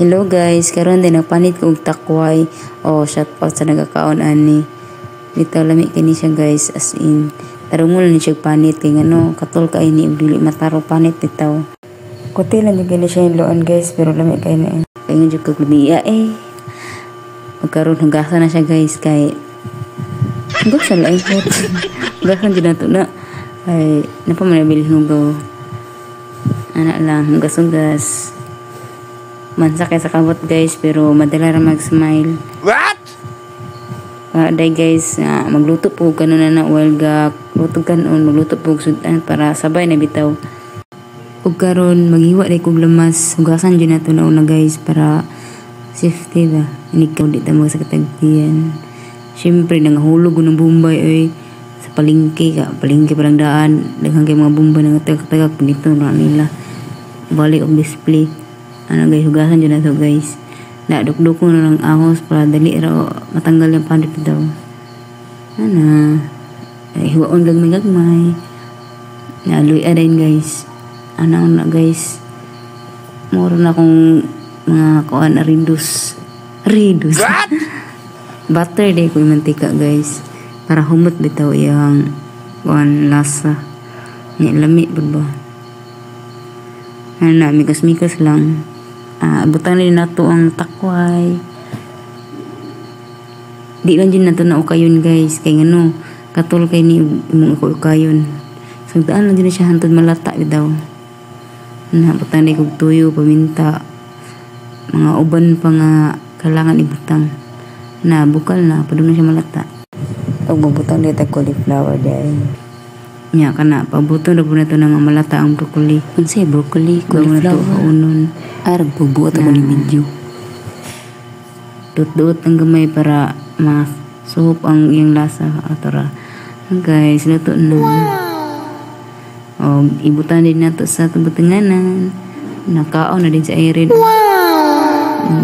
Hello guys, karon din nagpanit ko og takway. Oh, shout out sa nagakaon ani. Bitaw lami kini siya guys, as in tarungol ni siya panit kay ngano katol kay ni dili mataro panit bitaw. Kote lang gyud siya hiloan guys, pero lami kay na. Kay gyud ko lumiya Magkaroon hugasan na siya guys kay hugasan lang ko. Hugasan gyud nato na. Ay napa man bilhin hugaw. Anak lang hugas-hugas. Mansa kay sa kabot guys, pero madala ra mag-smile. What? Day guys, magluto po kanon na while ga lutog kanon, magluto po sudan para sabay na bitaw. Ug karon maghiwa day kog lamas, hugasan gyud nato na una guys para safety ba. Ini ko di ta mo sa katagtian. Syempre nangahulog ng Bombay sa palengke parang daan, daghang kay mga Bombay nang tagak dito na nila. Balik og display. Ano guys, hugasan dyan na to guys. Nadukduk ko na ng ahos para dali ra matanggal yung panit daw. Ano, hiwaon gagmay. Naluy din guys. Ano na guys. Moro na akong mga kuan ridus. What? Butter day ko yung mantika guys. Para humot bitaw yung kuan lasa. Ni lami ba? Ano na, mikas-mikas lang. Butang rin nato ang takway. Di lang din nato na ukayon guys. Kaya ngano, katol kay ni mong ako ukayon. So daan lang din siya hantod malata daw. Na butang rin kog tuyo, paminta. Mga uban pa nga kailangan ibutang. Na bukal na, padung na siya malata. Pag bubutang rin cauliflower dahil. Nya kana pabuto na po na ito ng malata ang broccoli. Unsay broccoli, cauliflower unon. Arag pagbuot ako ni video. Dut-dut ang gamay para masuhop ang iyang lasa atara. Guys, luto na. O ibutan din nato sa tubutanganan. Nakaon na din sa irin.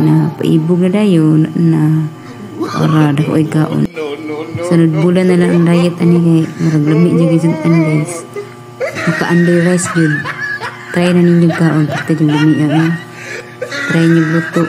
Na paibog na dayon na para dako ay kaon. Sunod bulan na lang ang diet ani kay maraglami jud guys. Maka-under rice jud. Try na ninyo kaon pagka yung lumiya. Try niyo luto.